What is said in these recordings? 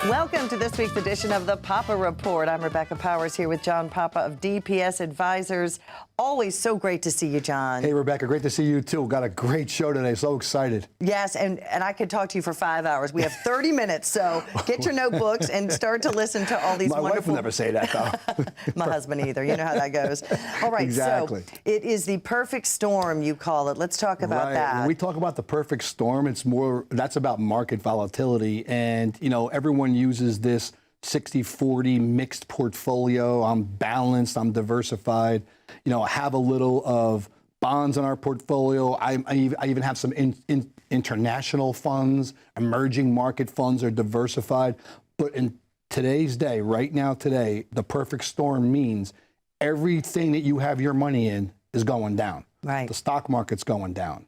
Welcome to this week's edition of the Papa Report. I'm Rebecca Powers here with John Papa of DPS Advisors. Always so great to see you, John. Hey, Rebecca, great to see you, too. Got a great show today. So excited. Yes, and I could talk to you for 5 hours. We have 30 minutes, so get your notebooks and start to listen to all these My wonderful... wife would never say that, though. My husband either. You know how that goes. All right, exactly. So it is the perfect storm, you call it. Let's talk about that. When we talk about the perfect storm, that's about market volatility. And, you know, everyone uses this 60-40 mixed portfolio. I'm balanced, I'm diversified. You know, I have a little of bonds in our portfolio. I even have some international funds. Emerging market funds are diversified. But in today's day, right now today, the perfect storm means everything that you have your money in is going down. Right. The stock market's going down.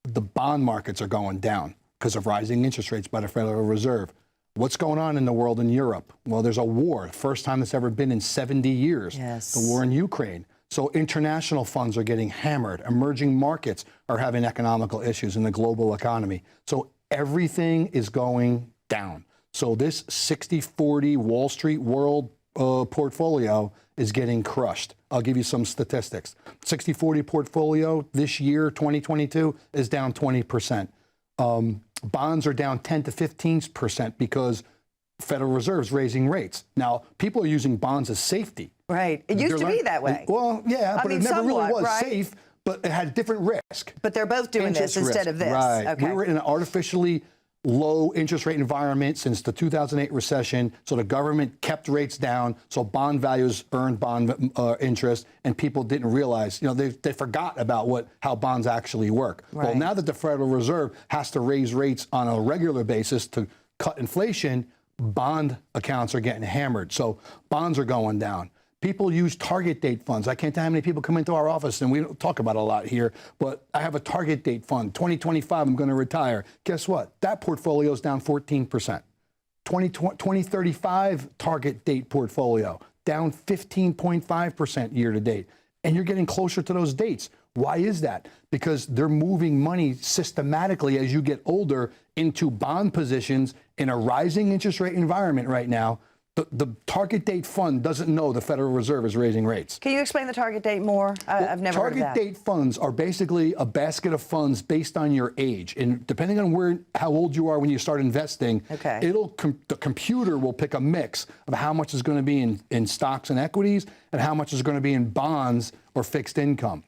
The bond markets are going down because of rising interest rates by the Federal Reserve. What's going on in the world in Europe? Well, there's a war, first time it's ever been in 70 years. Yes. The war in Ukraine. So international funds are getting hammered. Emerging markets are having economical issues in the global economy. So everything is going down. So this 60-40 Wall Street world portfolio is getting crushed. I'll give you some statistics. 60-40 portfolio this year, 2022, is down 20%. Bonds are down 10 to 15% because Federal Reserve's raising rates. Now, people are using bonds as safety. Right. It used to be that way. Well, yeah, but it never really was safe, but it had a different risk. But they're both doing this instead of this. Right. Okay. We were in an artificially low interest rate environment since the 2008 recession, so the government kept rates down, so bond values earned bond interest, and people didn't realize, you know, they forgot about how bonds actually work. Right. Well, now that the Federal Reserve has to raise rates on a regular basis to cut inflation, bond accounts are getting hammered, so bonds are going down. People use target date funds. I can't tell how many people come into our office, and we don't talk about it a lot here, but I have a target date fund. 2025, I'm going to retire. Guess what? That portfolio is down 14%. 2035 target date portfolio, down 15.5% year to date. And you're getting closer to those dates. Why is that? Because they're moving money systematically as you get older into bond positions in a rising interest rate environment right now. The target date fund doesn't know the Federal Reserve is raising rates. Can you explain the target date more? I've never heard of that. Target date funds are basically a basket of funds based on your age. And depending on how old you are when you start investing, okay, the computer will pick a mix of how much is going to be in stocks and equities and how much is going to be in bonds or fixed income.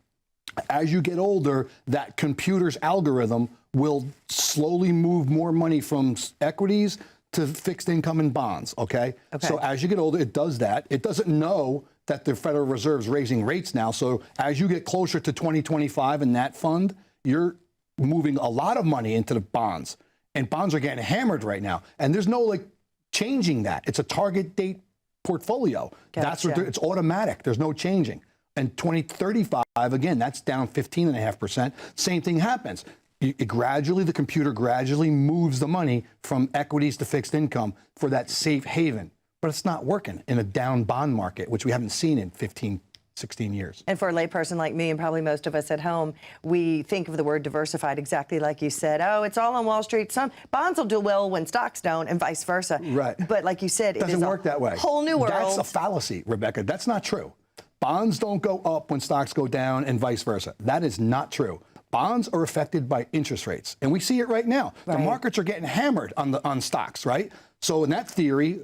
As you get older, that computer's algorithm will slowly move more money from equities to fixed income and bonds, okay? So as you get older, it does that. It doesn't know that the Federal Reserve's raising rates now. So as you get closer to 2025 in that fund, you're moving a lot of money into the bonds. And bonds are getting hammered right now. And there's no changing that. It's a target date portfolio. Gotcha. That's what it's automatic. There's no changing. And 2035, again, that's down 15.5%. Same thing happens. The computer gradually moves the money from equities to fixed income for that safe haven. But it's not working in a down bond market, which we haven't seen in 15, 16 years. And for a layperson like me and probably most of us at home, we think of the word diversified exactly like you said. Oh, it's all on Wall Street. Some bonds will do well when stocks don't, and vice versa. Right. But like you said, it doesn't work that way. Whole new world. That's a fallacy, Rebecca. That's not true. Bonds don't go up when stocks go down and vice versa. That is not true. Bonds are affected by interest rates, and we see it right now. Right. The markets are getting hammered on stocks, right? So in that theory,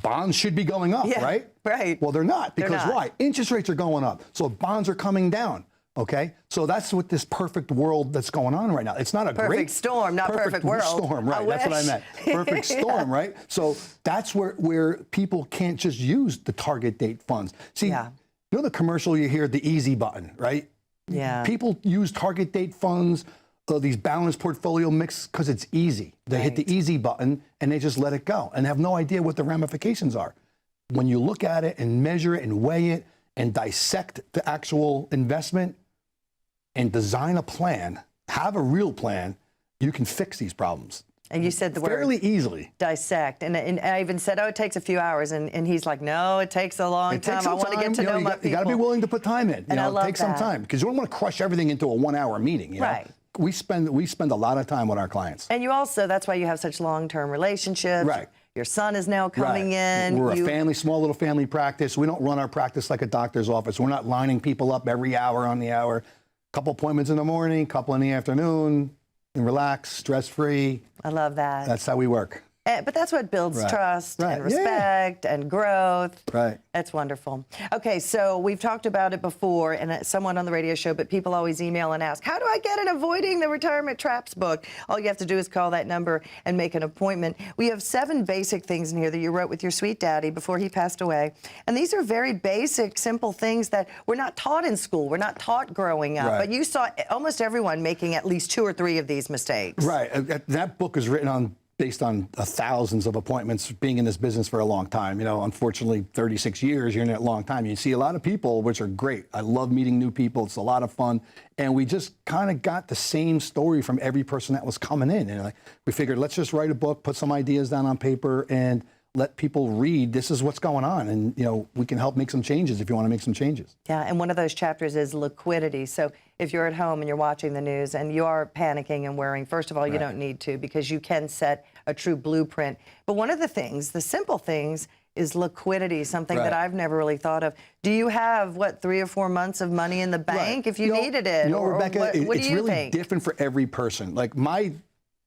bonds should be going up, right? Right. Well, they're not, because why? Interest rates are going up, so bonds are coming down. Okay, so that's what this perfect world that's going on right now. It's not a perfect storm, not perfect world. Storm, right? That's what I meant. Perfect storm, right? So that's where people can't just use the target date funds. See, you know the commercial you hear, the easy button, right? Yeah. People use target date funds, these balanced portfolio mix, because it's easy. They hit the easy button and they just let it go and have no idea what the ramifications are. When you look at it and measure it and weigh it and dissect the actual investment and design a plan, have a real plan, you can fix these problems. And you said the word fairly easily. Dissect. And I even said, oh, it takes a few hours. And he's like, no, it takes a long time. I want to get to know my people. You got to be willing to put time in. And I love take some time, because you don't want to crush everything into a 1 hour meeting. Right. We spend a lot of time with our clients. And you also, that's why you have such long-term relationships. Right. Your son is now coming in. We're a small little family practice. We don't run our practice like a doctor's office. We're not lining people up every hour on the hour. Couple appointments in the morning, couple in the afternoon, and relax, stress-free. I love that. That's how we work. But that's what builds trust and Yeah. respect and growth. Right. That's wonderful. Okay, so we've talked about it before and somewhat on the radio show, but people always email and ask, how do I get an Avoiding the Retirement Traps book? All you have to do is call that number and make an appointment. We have 7 basic things in here that you wrote with your sweet daddy before he passed away. And these are very basic, simple things that we're not taught in school. We're not taught growing up. Right. But you saw almost everyone making at least 2 or 3 of these mistakes. Right. That book is written based on thousands of appointments, being in this business for a long time. You know, unfortunately, 36 years, you're in it a long time. You see a lot of people, which are great. I love meeting new people. It's a lot of fun. And we just kind of got the same story from every person that was coming in. And we figured, let's just write a book, put some ideas down on paper, and let people read, this is what's going on. And, you know, we can help make some changes if you want to make some changes. Yeah, and one of those chapters is liquidity. So if you're at home and you're watching the news and you are panicking and worrying, first of all, you don't need to, because you can set a true blueprint. But one of the things, the simple things, is liquidity, something that I've never really thought of. Do you have, 3 or 4 months of money in the bank if you needed it? You know, Rebecca, what do you it's really think? different for every person. Like my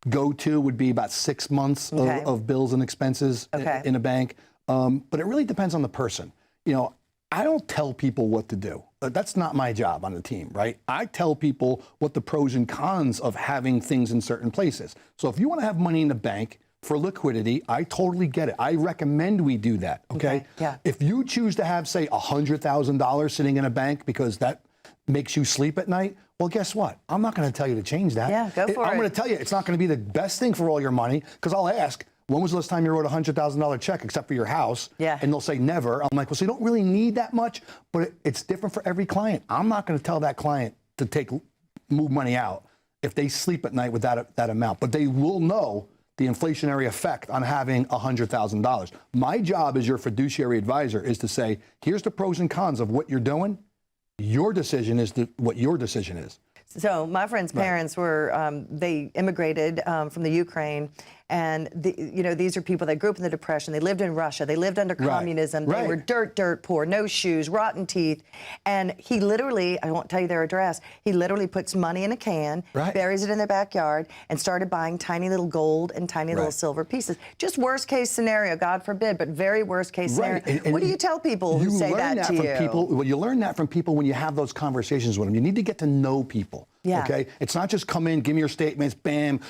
go-to would be about 6 months of bills and expenses in a bank. But it really depends on the person. You know, I don't tell people what to do. That's not my job on the team, right? I tell people what the pros and cons of having things in certain places. So if you want to have money in the bank for liquidity, I totally get it. I recommend we do that, okay? Yeah. If you choose to have, say, $100,000 sitting in a bank because that makes you sleep at night, well, guess what? I'm not going to tell you to change that. Yeah, go for it. I'm going to tell you it's not going to be the best thing for all your money, because I'll ask, when was the last time you wrote a $100,000 check except for your house? Yeah. And they'll say never. I'm like, well, so you don't really need that much, but it's different for every client. I'm not going to tell that client to move money out if they sleep at night with that amount, but they will know the inflationary effect on having $100,000. My job as your fiduciary advisor is to say, here's the pros and cons of what you're doing. Your decision is what your decision is. So my friend's parents were, they immigrated from the Ukraine, and these are people that grew up in the Depression. They lived in Russia. They lived under communism. They were dirt poor, no shoes, rotten teeth. And he literally, I won't tell you their address, he literally puts money in a can, buries it in their backyard, and started buying tiny little gold and tiny little silver pieces. Just worst case scenario, God forbid, but very worst case scenario. And what do you tell people who say that to you? Well, you learn that from people when you have those conversations with them. You need to get to know people. Yeah. Okay. It's not just come in, give me your statements, bam,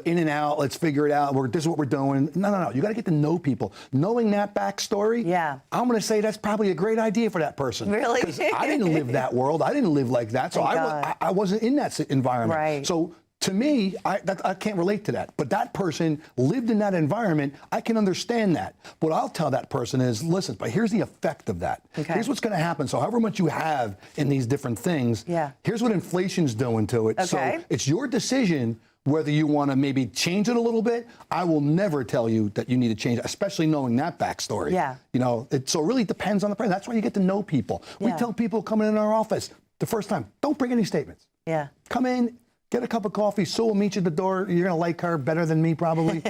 in and out. Let's figure it out. This is what we're doing. No. You got to get to know people. Knowing that backstory. Yeah. I'm going to say that's probably a great idea for that person. Really? Because I didn't live that world. I didn't live like that. So I wasn't in that environment. Right. So to me, I can't relate to that. But that person lived in that environment. I can understand that. What I'll tell that person is, listen, but here's the effect of that. Okay. Here's what's going to happen. So however much you have in these different things, here's what inflation's doing to it. Okay. So it's your decision whether you want to maybe change it a little bit. I will never tell you that you need to change it, especially knowing that backstory. Yeah. You know, so it really depends on the person. That's why you get to know people. We tell people coming in our office the first time, don't bring any statements. Yeah. Come in, get a cup of coffee. Sue will meet you at the door. You're going to like her better than me, probably.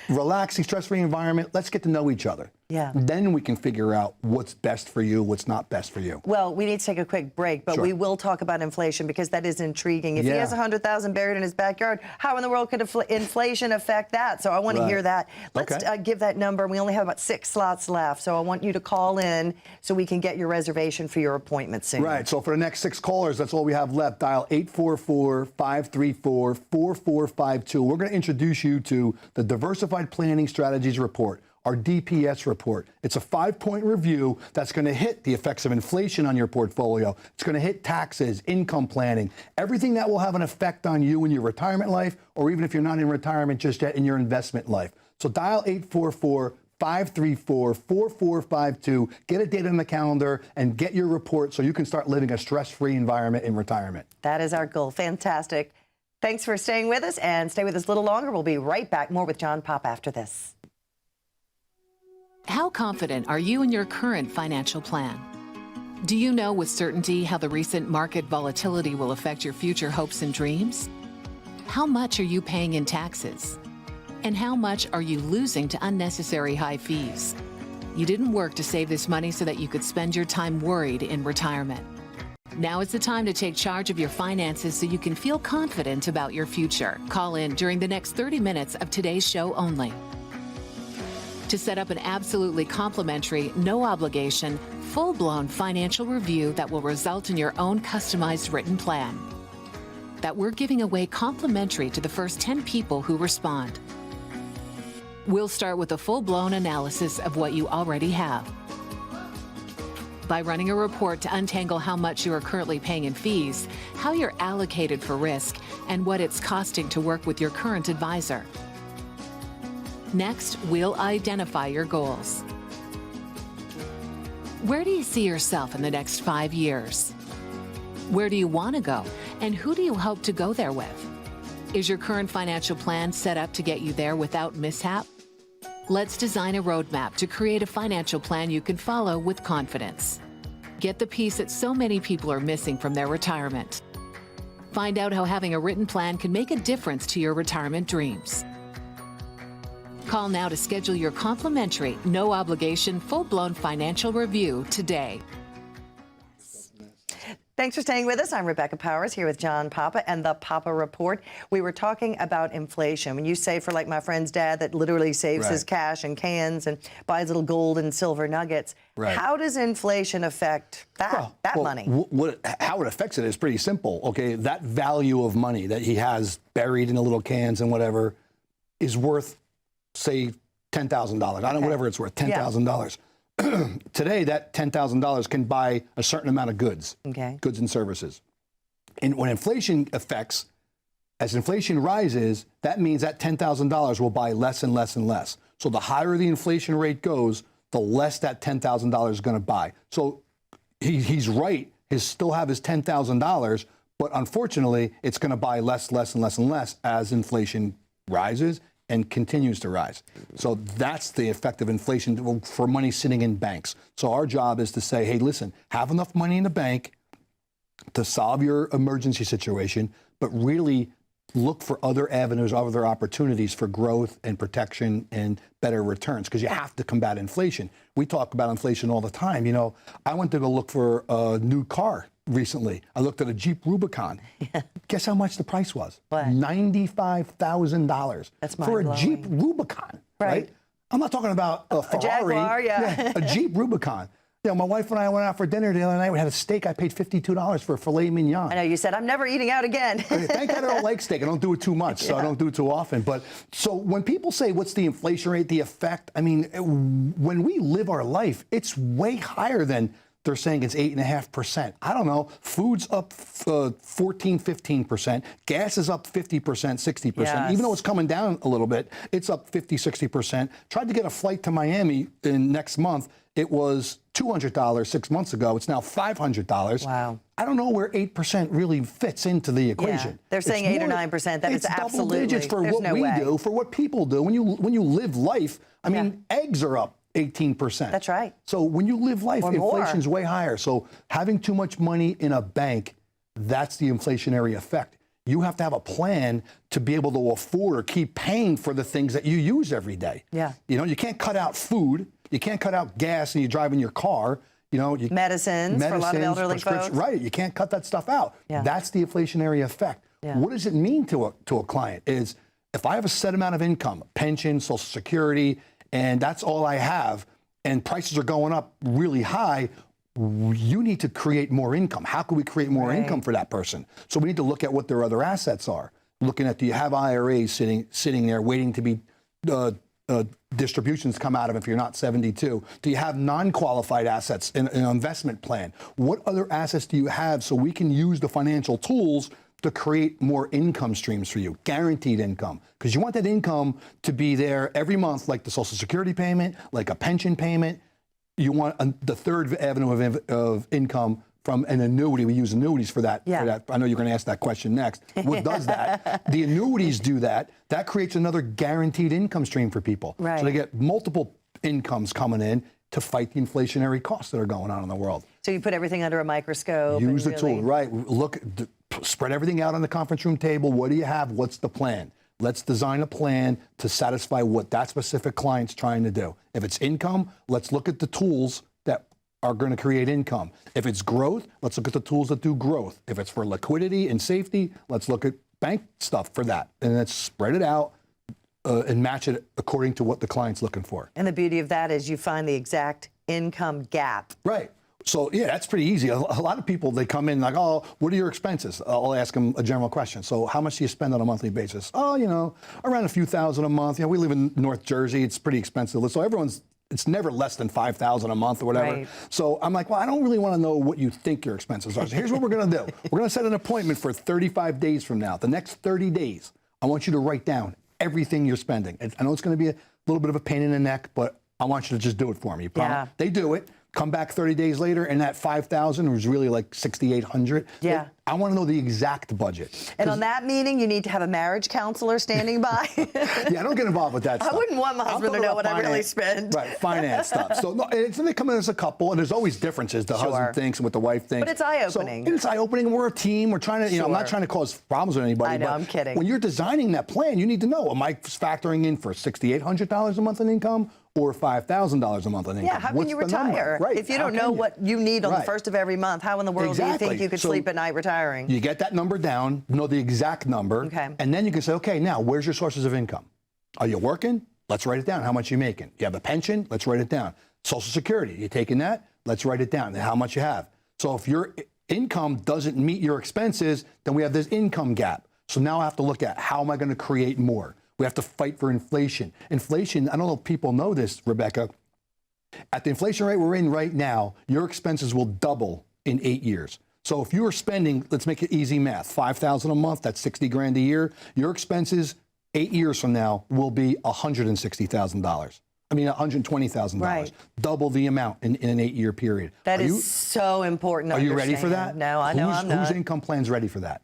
Relaxing, stress-free environment. Let's get to know each other. Yeah. Then we can figure out what's best for you, what's not best for you. Well, we need to take a quick break, but we will talk about inflation, because that is intriguing. If he has $100,000 buried in his backyard, how in the world could inflation affect that? So I want to hear that. Let's give that number. We only have about 6 slots left, so I want you to call in so we can get your reservation for your appointment soon. Right. So for the next 6 callers, that's all we have left. Dial 844-534-4452. We're going to introduce you to the Diversified Planning Strategies Report, our DPS report. It's a 5-point review that's going to hit the effects of inflation on your portfolio. It's going to hit taxes, income planning, everything that will have an effect on you in your retirement life, or even if you're not in retirement just yet, in your investment life. So dial 844-534-4452. Get a date on the calendar and get your report so you can start living a stress-free environment in retirement. That is our goal. Fantastic. Thanks for staying with us, and stay with us a little longer. We'll be right back. More with John Pop after this. How confident are you in your current financial plan? Do you know with certainty how the recent market volatility will affect your future hopes and dreams? How much are you paying in taxes? And how much are you losing to unnecessary high fees? You didn't work to save this money so that you could spend your time worried in retirement. Now is the time to take charge of your finances so you can feel confident about your future. Call in during the next 30 minutes of today's show only to set up an absolutely complimentary, no obligation, full-blown financial review that will result in your own customized written plan that we're giving away complimentary to the first 10 people who respond. We'll start with a full-blown analysis of what you already have by running a report to untangle how much you are currently paying in fees, how you're allocated for risk, and what it's costing to work with your current advisor. Next, we'll identify your goals. Where do you see yourself in the next 5 years? Where do you want to go, and who do you hope to go there with? Is your current financial plan set up to get you there without mishap? Let's design a roadmap to create a financial plan you can follow with confidence. Get the piece that so many people are missing from their retirement. Find out how having a written plan can make a difference to your retirement dreams. Call now to schedule your complimentary, no obligation, full-blown financial review today. Thanks for staying with us. I'm Rebecca Powers here with John Papa and the Papa Report. We were talking about inflation. When you say, for like my friend's dad that literally saves his cash in cans and buys little gold and silver nuggets, how does inflation affect that money? How it affects it is pretty simple. Okay, that value of money that he has buried in the little cans and whatever is worth, say, $10,000. I don't know, whatever it's worth, $10,000. Today, that $10,000 can buy a certain amount of goods, goods and services. And when inflation affects, as inflation rises, that means that $10,000 will buy less and less and less. So the higher the inflation rate goes, the less that $10,000 is going to buy. So he's right. He still have his $10,000, but unfortunately, it's going to buy less, less, and less and less as inflation rises and continues to rise. So that's the effect of inflation for money sitting in banks. So our job is to say, hey, listen, have enough money in the bank to solve your emergency situation, but really look for other avenues, other opportunities for growth and protection and better returns, because you have to combat inflation. We talk about inflation all the time. You know, I went to go look for a new car recently. I looked at a Jeep Rubicon. Guess how much the price was? What? $95,000. That's for a Jeep Rubicon, right? I'm not talking about a Ferrari. Jaguar, a Jeep Rubicon. You know, my wife and I went out for dinner the other night. We had a steak. I paid $52 for a filet mignon. I know you said, I'm never eating out again. Thank God I don't like steak. I don't do it too much, so I don't do it too often. But so when people say, what's the inflation rate, the effect? I mean, when we live our life, it's way higher than they're saying it's 8.5%. I don't know. Food's up 14, 15%. Gas is up 50%, 60%. Yes. Even though it's coming down a little bit, it's up 50, 60%. Tried to get a flight to Miami next month. It was $200 6 months ago. It's now $500. Wow. I don't know where 8% really fits into the equation. Yeah. They're saying 8 or 9%. That is absolutely. It's double digits for what we do, for what people do. When you live life, I mean, eggs are up 18%. That's right. So when you live life, Or inflation's more. way higher. So having too much money in a bank, that's the inflationary effect. You have to have a plan to be able to afford or keep paying for the things that you use every day. Yeah. You know, you can't cut out food. You can't cut out gas and you drive in your car. You know, medicines for a lot of elderly folks. Right. You can't cut that stuff out. Yeah. That's the inflationary effect. Yeah. What does it mean to a client is if I have a set amount of income, pension, Social Security, and that's all I have, and prices are going up really high, you need to create more income. How can we create more income for that person? So we need to look at what their other assets are. Looking at, do you have IRAs sitting there waiting to be distributions come out of if you're not 72? Do you have non-qualified assets in an investment plan? What other assets do you have so we can use the financial tools to create more income streams for you, guaranteed income? Because you want that income to be there every month, like the Social Security payment, like a pension payment. You want the third avenue of income from an annuity. We use annuities for that. I know you're going to ask that question next. What does that? The annuities do that. That creates another guaranteed income stream for people. Right. So they get multiple incomes coming in to fight the inflationary costs that are going on in the world. So you put everything under a microscope. Use the tool, right? Look, spread everything out on the conference room table. What do you have? What's the plan? Let's design a plan to satisfy what that specific client's trying to do. If it's income, let's look at the tools that are going to create income. If it's growth, let's look at the tools that do growth. If it's for liquidity and safety, let's look at bank stuff for that. And let's spread it out and match it according to what the client's looking for. And the beauty of that is you find the exact income gap. Right. So, yeah, that's pretty easy. A lot of people, they come in like, oh, what are your expenses? I'll ask them a general question. So how much do you spend on a monthly basis? Oh, you know, around a few thousand a month. You know, we live in North Jersey. It's pretty expensive. So it's never less than $5,000 a month or whatever. Right. So I'm like, well, I don't really want to know what you think your expenses are. So here's what we're going to do. We're going to set an appointment for 35 days from now. The next 30 days, I want you to write down everything you're spending. I know it's going to be a little bit of a pain in the neck, but I want you to just do it for me. You promise? Yeah. They do it. Come back 30 days later, and that 5,000 was really like 6,800. Yeah. I want to know the exact budget. And on that meeting, you need to have a marriage counselor standing by. Yeah, I don't get involved with that stuff. I wouldn't want my husband to know what I really spend. Right, finance stuff. So no, they come in as a couple, and there's always differences. The husband thinks and what the wife thinks. But it's eye-opening. So, it's eye-opening. We're a team. We're trying to, I'm not trying to cause problems with anybody. I know, but I'm kidding. When you're designing that plan, you need to know, am I factoring in for $6,800 a month in income or $5,000 a month in income? Yeah, how can you retire? Right. If you don't know what you need on the first of every month, how in the world do you think you could sleep at night retiring? You get that number down, know the exact number, and then you can say, okay, now where's your sources of income? Are you working? Let's write it down. How much you making? You have a pension? Let's write it down. Social Security, you taking that? Let's write it down. And how much you have. So if your income doesn't meet your expenses, then we have this income gap. So now I have to look at how am I going to create more? We have to fight for inflation. Inflation, I don't know if people know this, Rebecca. At the inflation rate we're in right now, your expenses will double in 8 years. So if you are spending, let's make it easy math, $5,000 a month, that's 60 grand a year. Your expenses 8 years from now will be $160,000. I mean, $120,000. Right. Double the amount in an 8-year period. That is so important to Are you ready for that? No, I know I'm not. Whose income plan's ready for that?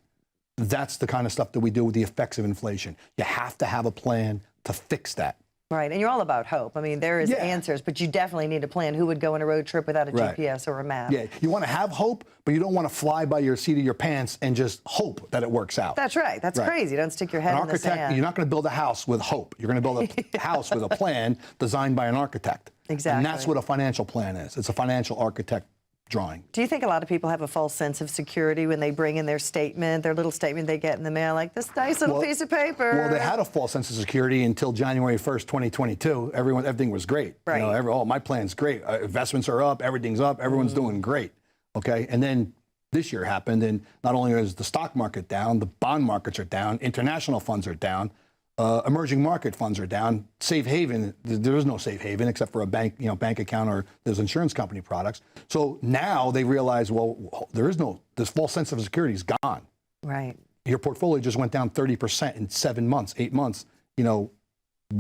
That's the kind of stuff that we do with the effects of inflation. You have to have a plan to fix that. Right, and you're all about hope. I mean, there is answers, but you definitely need a plan. Who would go on a road trip without a GPS or a map? Yeah, you want to have hope, but you don't want to fly by your seat of your pants and just hope that it works out. That's right. That's crazy. Don't stick your head in the sand. You're not going to build a house with hope. You're going to build a house with a plan designed by an architect. Exactly. And that's what a financial plan is. It's a financial architect drawing. Do you think a lot of people have a false sense of security when they bring in their statement, their little statement they get in the mail, like this nice little piece of paper? Well, they had a false sense of security until January 1st, 2022. Everything was great. Right. You know, my plan's great. Investments are up. Everything's up. Everyone's doing great. Okay. And then this year happened, and not only is the stock market down, the bond markets are down, international funds are down. Emerging market funds are down. Safe haven, there is no safe haven except for a bank, bank account or there's insurance company products. So now they realize, well, this false sense of security is gone. Right. Your portfolio just went down 30% in 7 months, 8 months. Where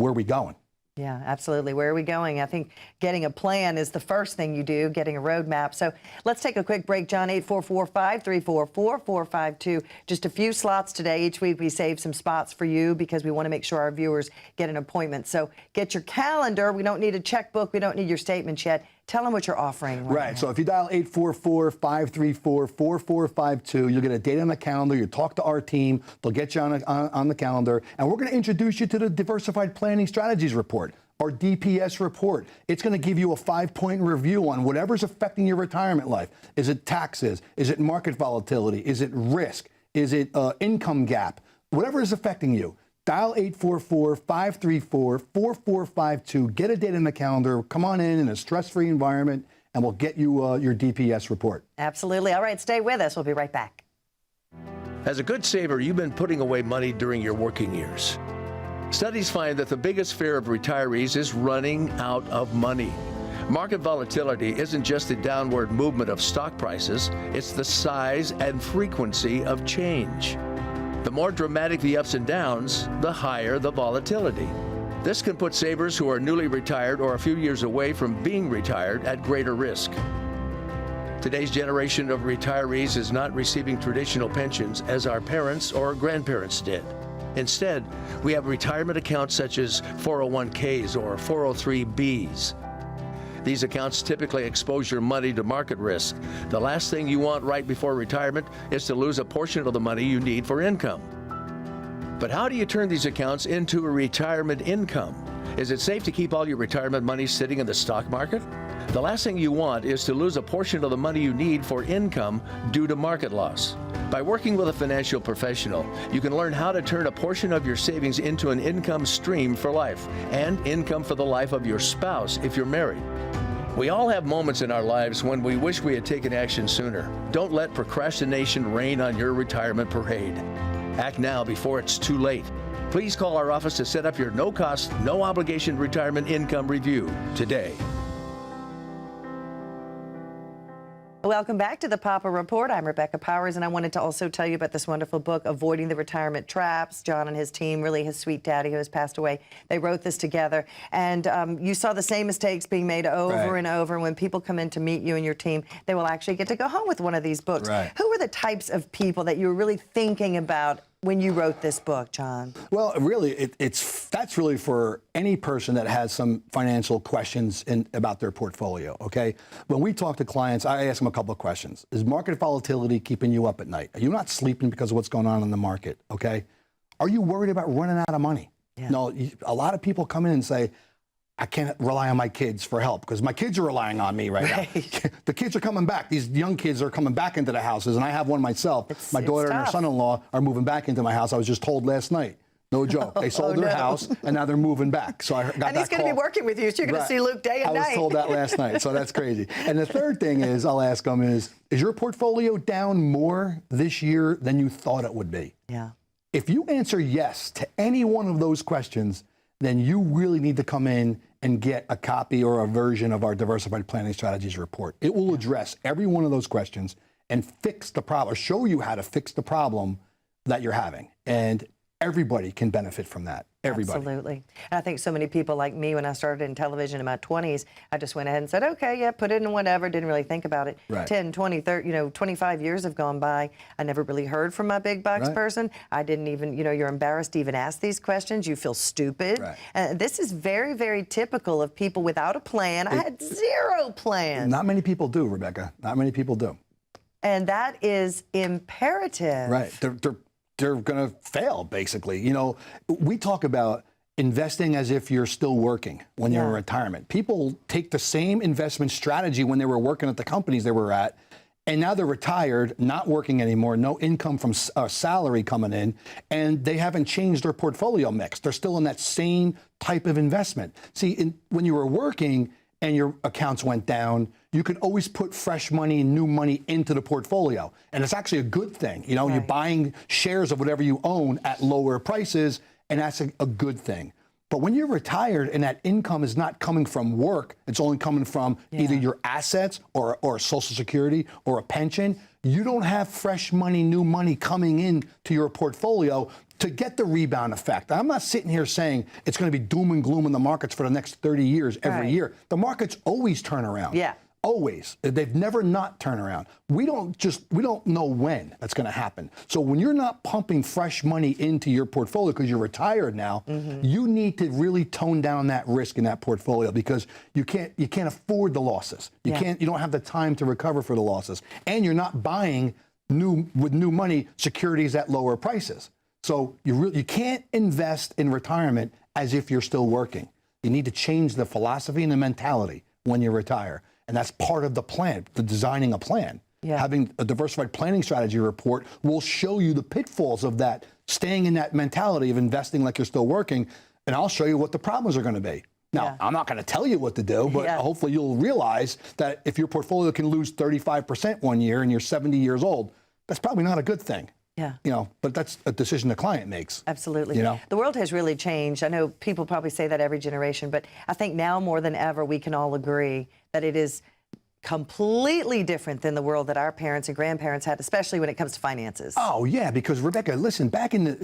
are we going? Yeah, absolutely. Where are we going? I think getting a plan is the first thing you do, getting a roadmap. So let's take a quick break, John. 844-534-4452. Just a few slots today. Each week we save some spots for you because we want to make sure our viewers get an appointment. So get your calendar. We don't need a checkbook. We don't need your statements yet. Tell them what you're offering. Right. So if you dial 844-534-4452, you'll get a date on the calendar. You talk to our team. They'll get you on the calendar. And we're going to introduce you to the Diversified Planning Strategies Report, our DPS report. It's going to give you a 5-point review on whatever's affecting your retirement life. Is it taxes? Is it market volatility? Is it risk? Is it income gap? Whatever is affecting you. Dial 844-534-4452. Get a date in the calendar. Come on in a stress-free environment, and we'll get you your DPS report. Absolutely. All right, stay with us. We'll be right back. As a good saver, you've been putting away money during your working years. Studies find that the biggest fear of retirees is running out of money. Market volatility isn't just the downward movement of stock prices, it's the size and frequency of change. The more dramatic the ups and downs, the higher the volatility. This can put savers who are newly retired or a few years away from being retired at greater risk. Today's generation of retirees is not receiving traditional pensions as our parents or grandparents did. Instead, we have retirement accounts such as 401ks or 403bs. These accounts typically expose your money to market risk. The last thing you want right before retirement is to lose a portion of the money you need for income. But how do you turn these accounts into a retirement income? Is it safe to keep all your retirement money sitting in the stock market? The last thing you want is to lose a portion of the money you need for income due to market loss. By working with a financial professional, you can learn how to turn a portion of your savings into an income stream for life and income for the life of your spouse if you're married. We all have moments in our lives when we wish we had taken action sooner. Don't let procrastination reign on your retirement parade. Act now before it's too late. Please call our office to set up your no-cost, no-obligation retirement income review today. Welcome back to the Papa Report. I'm Rebecca Powers, and I wanted to also tell you about this wonderful book, Avoiding the Retirement Traps. John and his team, really his sweet daddy who has passed away, they wrote this together. And you saw the same mistakes being made over and over. When people come in to meet you and your team, they will actually get to go home with one of these books. Right. Who were the types of people that you were really thinking about when you wrote this book, John? Well, really, that's really for any person that has some financial questions about their portfolio, okay? When we talk to clients, I ask them a couple of questions. Is market volatility keeping you up at night? Are you not sleeping because of what's going on in the market, okay? Are you worried about running out of money? Yeah. No, a lot of people come in and say, I can't rely on my kids for help because my kids are relying on me right now. The kids are coming back. These young kids are coming back into the houses, and I have one myself. My daughter and her son-in-law are moving back into my house. I was just told last night. No joke. They sold their house, and now they're moving back. So I got that call. And he's going to be working with you, so you're going to see Luke day and night. I was told that last night, so that's crazy. And the third thing is, I'll ask them is your portfolio down more this year than you thought it would be? Yeah. If you answer yes to any one of those questions, then you really need to come in and get a copy or a version of our Diversified Planning Strategies report. It will address every one of those questions and fix the problem, or show you how to fix the problem that you're having. And everybody can benefit from that. Everybody. Absolutely. And I think so many people like me, when I started in television in my 20s, I just went ahead and said, okay, yeah, put it in whatever, didn't really think about it. Right. 10, 20, 30, 25 years have gone by. I never really heard from my big bucks person. I didn't even, you're embarrassed to even ask these questions. You feel stupid. Right. This is very, very typical of people without a plan. I had zero plan. Not many people do, Rebecca. Not many people do. And that is imperative. Right. They're going to fail, basically. We talk about investing as if you're still working when you're in retirement. People take the same investment strategy when they were working at the companies they were at, and now they're retired, not working anymore, no income from salary coming in, and they haven't changed their portfolio mix. They're still in that same type of investment. See, when you were working and your accounts went down, you could always put fresh money, new money into the portfolio. And it's actually a good thing. You're buying shares of whatever you own at lower prices, and that's a good thing. But when you're retired and that income is not coming from work, it's only coming from either your assets or Social Security or a pension, you don't have fresh money, new money coming in to your portfolio to get the rebound effect. I'm not sitting here saying it's going to be doom and gloom in the markets for the next 30 years every year. The markets always turn around. Yeah. Always. They've never not turned around. We don't know when that's going to happen. So when you're not pumping fresh money into your portfolio because you're retired now, you need to really tone down that risk in that portfolio because you can't afford the losses. You don't have the time to recover for the losses. And you're not buying with new money securities at lower prices. So you can't invest in retirement as if you're still working. You need to change the philosophy and the mentality when you retire. And that's part of the plan, the designing a plan. Yeah. Having a diversified planning strategy report will show you the pitfalls of that, staying in that mentality of investing like you're still working, and I'll show you what the problems are going to be. Now, I'm not going to tell you what to do, but hopefully you'll realize that if your portfolio can lose 35% one year and you're 70 years old, that's probably not a good thing. Yeah. But that's a decision the client makes. Absolutely. The world has really changed. I know people probably say that every generation, but I think now more than ever we can all agree that it is completely different than the world that our parents and grandparents had, especially when it comes to finances. Oh yeah, because Rebecca, listen, back in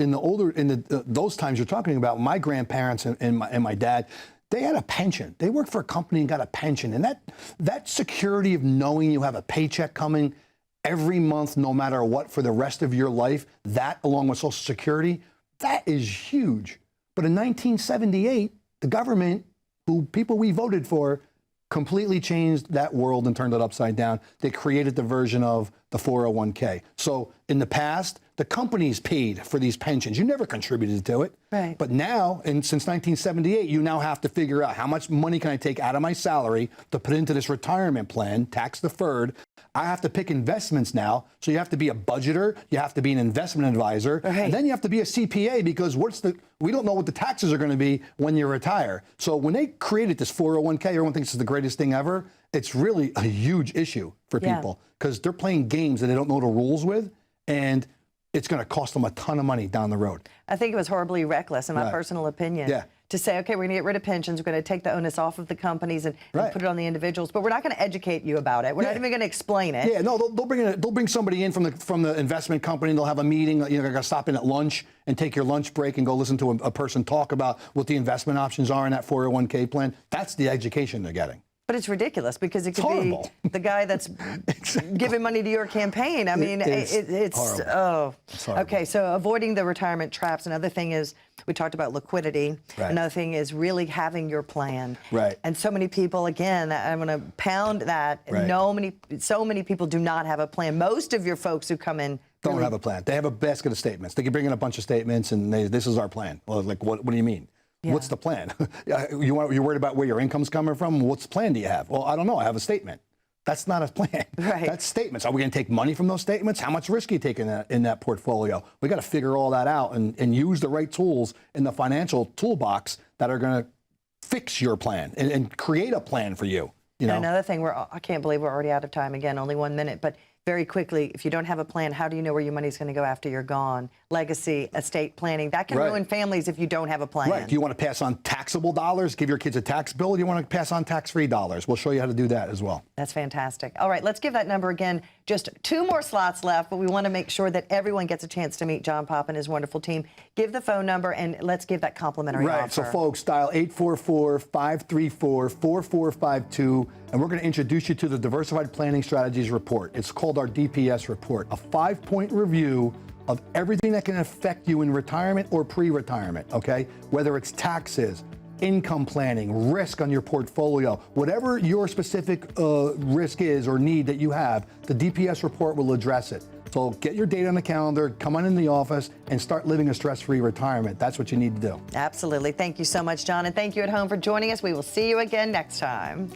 those times you're talking about, my grandparents and my dad, they had a pension. They worked for a company and got a pension, and that security of knowing you have a paycheck coming every month, no matter what, for the rest of your life, that along with Social Security, that is huge. But in 1978, the government, people we voted for, completely changed that world and turned it upside down. They created the version of the 401k. So in the past, the companies paid for these pensions. You never contributed to it. Right. But now, and since 1978, you now have to figure out how much money can I take out of my salary to put into this retirement plan, tax deferred. I have to pick investments now. So you have to be a budgeter, you have to be an investment advisor, right. and then you have to be a CPA, because we don't know what the taxes are going to be when you retire. So when they created this 401k, everyone thinks it's the greatest thing ever. It's really a huge issue for people, because they're playing games that they don't know the rules with, and it's going to cost them a ton of money down the road. I think it was horribly reckless, in my personal opinion, to say, okay, we're going to get rid of pensions, we're going to take the onus off of the companies and put it on the individuals, but we're not going to educate you about it. We're not even going to explain it. Yeah, no, they'll bring somebody in from the investment company, and they'll have a meeting. You know, they're going to stop in at lunch and take your lunch break and go listen to a person talk about what the investment options are in that 401k plan. That's the education they're getting. But it's ridiculous, because it could be the guy that's giving money to your campaign. I mean, it's horrible. Okay, so avoiding the retirement traps. Another thing is, we talked about liquidity. Right. Another thing is really having your plan. Right. And so many people, again, I'm going to pound that. Right. So many people do not have a plan. Most of your folks who come in don't have a plan. They have a basket of statements. They can bring in a bunch of statements, and this is our plan. Well, like, what do you mean? Yeah. What's the plan? You're worried about where your income's coming from? What's plan do you have? Well, I don't know. I have a statement. That's not a plan. Right. That's statements. Are we going to take money from those statements? How much risk are you taking in that portfolio? We got to figure all that out and use the right tools in the financial toolbox that are going to fix your plan and create a plan for you. You know? Another thing, I can't believe we're already out of time again, only 1 minute, but very quickly, if you don't have a plan, how do you know where your money's going to go after you're gone? Legacy, estate planning, that can ruin families if you don't have a plan. Right. Do you want to pass on taxable dollars, give your kids a tax bill? Or do you want to pass on tax-free dollars? We'll show you how to do that as well. That's fantastic. All right, let's give that number again. Just 2 more slots left, but we want to make sure that everyone gets a chance to meet John Popp and his wonderful team. Give the phone number, and let's give that complimentary offer. Right, so folks, dial 844-534-4452, and we're going to introduce you to the Diversified Planning Strategies Report. It's called our DPS Report, a 5-point review of everything that can affect you in retirement or pre-retirement, okay? Whether it's taxes, income planning, risk on your portfolio, whatever your specific risk is or need that you have, the DPS report will address it. So get your date on the calendar, come on in the office, and start living a stress-free retirement. That's what you need to do. Absolutely. Thank you so much, John, and thank you at home for joining us. We will see you again next time.